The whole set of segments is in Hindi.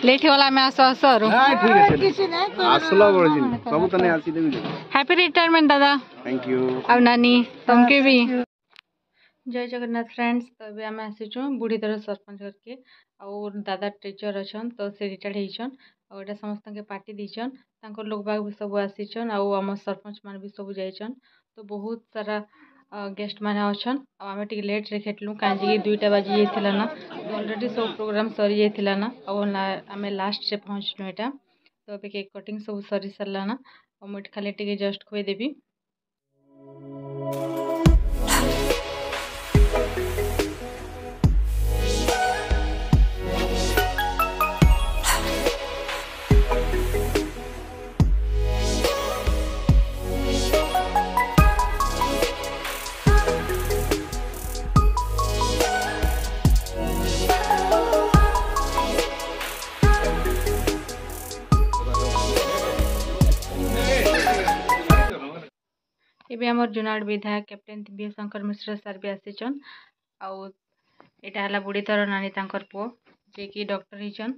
लेट होला में आसो आसो हां ठीक है आसला बोल जी सब तने आसी देबी हैप्पी रिटायरमेंट दादा थैंक यू आ नानी तुमके भी जय जगन्नाथ फ्रेंड्स तो अभी आम आसीचु बुढ़ीधर सरपंच करके और दादा टीचर अच्छन तो से रिटायर्ड होइछन और एटा समस्त के पार्टी दीछन तांको लोग बाग भी सब आसीछन और आम सरपंच मान भी सब जाइछन तो बहुत सारा गेस्ट माने अच्छन आ आमे टिक लेट रे खेटलु काजी के 2टा बाजी जेथिला ना ऑलरेडी सब प्रोग्राम सरी जेथिला ना और आमे लास्ट से पहुंचलु एटा तो अबे केक कटिंग सब सरी सरला ना और मुट खाली टिके जस्ट खोई देबी एबे हमर जुनाड़ विधायक captain B Shankar Mishra sir भी आसीचन आउ एटा हला बुढ़ीधर नानी तांकर पो जे कि डॉक्टर हिचन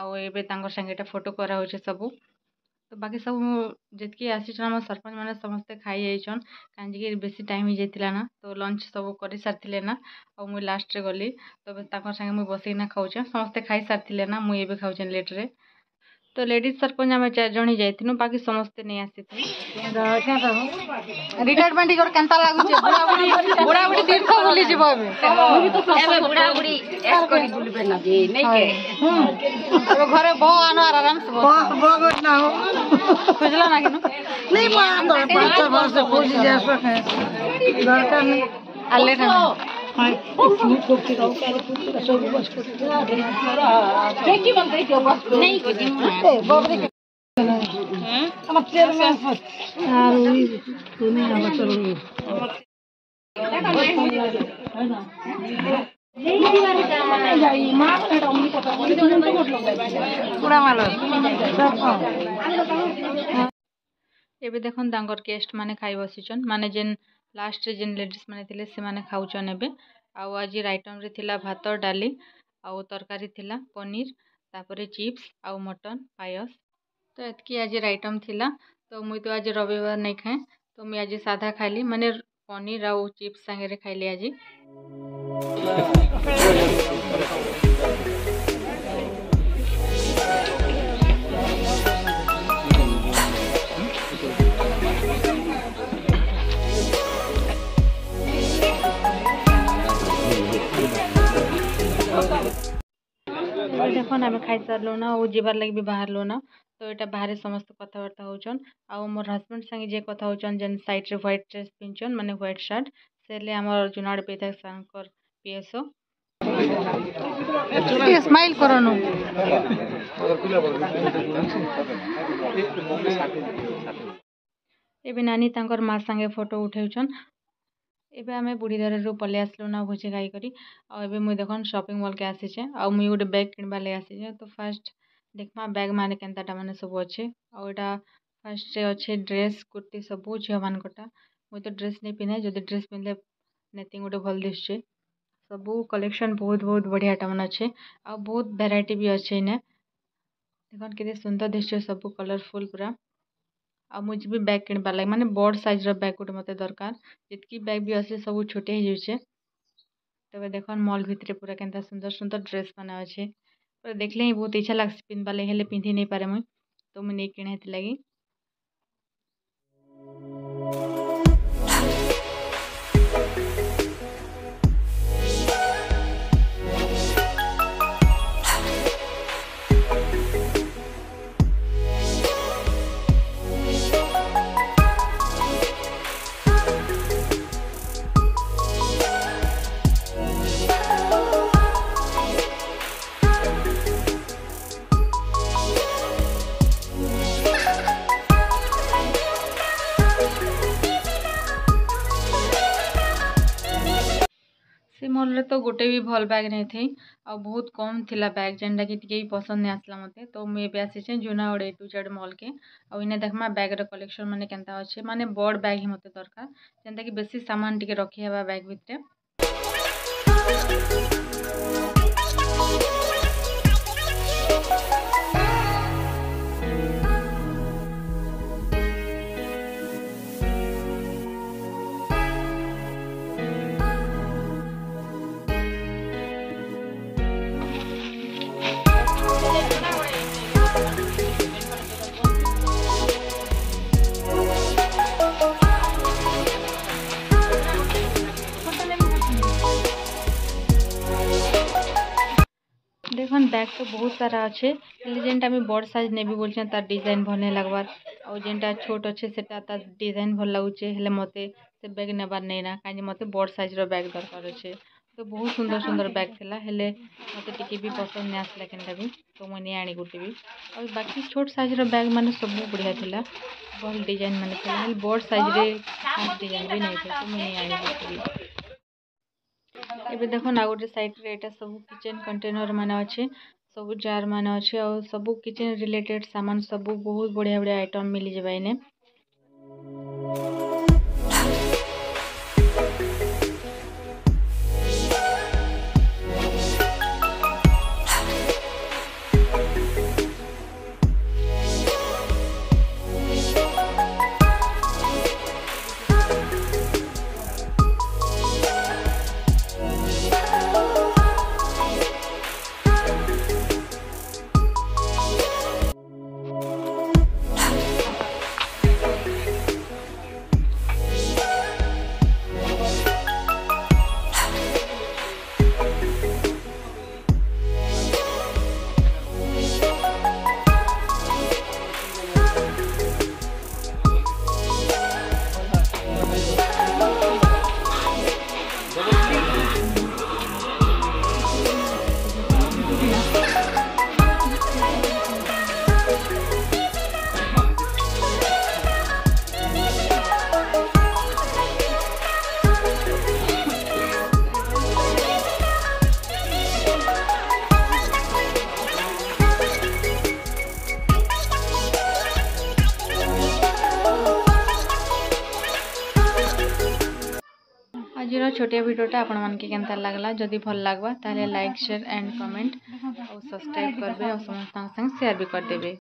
आउ एबे तांकर संगे एटा फोटो करा होचे सब तो बाकी सब जेतकी आसीचन हम सरपंच माने समस्त खाई जाइछन कांजी के बेसी टाइम ही जेतिला ना तो लंच सब करि सारथिले ना और मु लास्ट रे गली तो तांकर संगे मु बसि ना खाउचे समस्त खाई सारथिले ना मु एबे खाउचे लेट रे तो लेडीज सरपंच आम 4 जण ही जाइथिनु बाकी समस्ते नहीं आसीथि रिटायरमेंट कर केनता लागुचे बुढ़ा बुढ़ी तीर्थ बुली जीव एबे बुढ़ा बुढ़ी एस करी बुलबे ना जे नहीं के एबे घरे बो आनो आराम से बो ना हो खोजला ना किनु नहीं मां 5 वर्ष से खोज जा सके दरकार नहीं आले ना हाय नहीं एबे देखन दांगर गेस्ट माने खाई बसिचन माने जेन लास्ट रे जेन लेडीज माने थिले से माने खाउचन एबे आउ आज आइटम रे थिला भात डाली आउ तरकारी थिला पनीर तापरे चिप्स आउ मटन पायस तो एतकी आज आइटम थिला तो मुई तो आज रविवार नहीं खाए तो मुई आज सादा खाली माने पनीर आउ चिप्स संगे रे खाइली आज देखो ना खाई सारू ना और जीवार लगे भी बाहर लो ना तो यहाँ बाहर समस्त कथबार्ता होचन आउ मोर हस्बैंड संगे जे कथा होचन जेन साइड रे व्हाइट ड्रेस पिनचन माने व्हाइट शर्ट से ले हमर जुनाड़ विधायक शंकर पीएसओ स्माइल करनो एबे नानी तांकर मां संगे फोटो उठेउचन एबे आमे बुढ़ीधर रो पले आसलो ना भोजे खाई करी आ एबे मुई देखन शॉपिंग मॉल के आसीचे आ मुई गोटे बैग किनबा ले आसीचे तो फर्स्ट देखमा बैग माने केनताटा माने सब अच्छे आ एटा फर्स्ट रे अच्छे ड्रेस कुर्ती सब झियो मान कोटा मुई तो ड्रेस नहीं पिने जदि ड्रेस पिनले नेति गोटे भल दिसचे सब कलेक्शन बहुत बहुत बढ़िया टा मन अच्छे आ बहुत वैरायटी भी अच्छे ने देखन केते सुंदर दिसचे सब कलरफुल पूरा आ मुझे भी बैग किनबार लगे माने बड़ साइज रो बैग गोटे मते दरकार जितकी बैग भी अच्छे सब छोटे ही जाउछे तबे देखन मॉल भितरे पूरा केनता सुंदर सुंदर ड्रेस बना अच्छे पूरा देखले ही बहुत इच्छा लागस पिनबार लगे हेले पिंधि नहीं पारे मुई तो मुई नहीं किने हेति लगी मॉल तो गोटे भी भल बैग नहीं थी आ बहुत कम थिला बैग जेनटा कि टिके पसंद नहीं आसला मते तो मुझे भी आसीचे Junagadh A to Z mall के आ इने देखमा बैग रो कलेक्शन माने केनता अच्छे माने बड़ बैग ही मते दरकार जेनता कि बेसी सामान टिके रखी हेबा बैग भितरे देखन बैग तो बहुत सारा अच्छे हेले जेनटा मैं बड़ साइज नेबी बोलछे तार डिजाइन भल नहीं लगवार और जेनटा छोट अच्छे सेटा तार डिजाइन भल लगुचे हेले मते से बैग नेबार नहीं ना काहे मते बड़ साइज रो बैग दरकार अच्छे तो बहुत सुंदर सुंदर बैग थिला हेले मते टिके भी पसंद नहीं आसला केनटा भी तो मुझे आनी गुटे भी और बाकी छोट साइज रो बैग माने सब बढ़िया थिला भल डिजाइन माने थिला हेले बड़ साइज रे खास डिजाइन भी नहीं थे तो मुझे आनी गुटे भी एबे देखो ना गोटे साइड रे एटा सब किचन कंटेनर माने अच्छे सब जार माने अच्छे और सब किचन रिलेटेड सामान सब बहुत बढ़िया बढ़िया आइटम मिली जाबा इने आज छोटिया भिडियोटा आपण मानके केनता लागला जदि भल लागबा ताले लाइक शेयर एंड कमेंट और सब्सक्राइब करबे और समस्त संग शेयर भी कर देबे।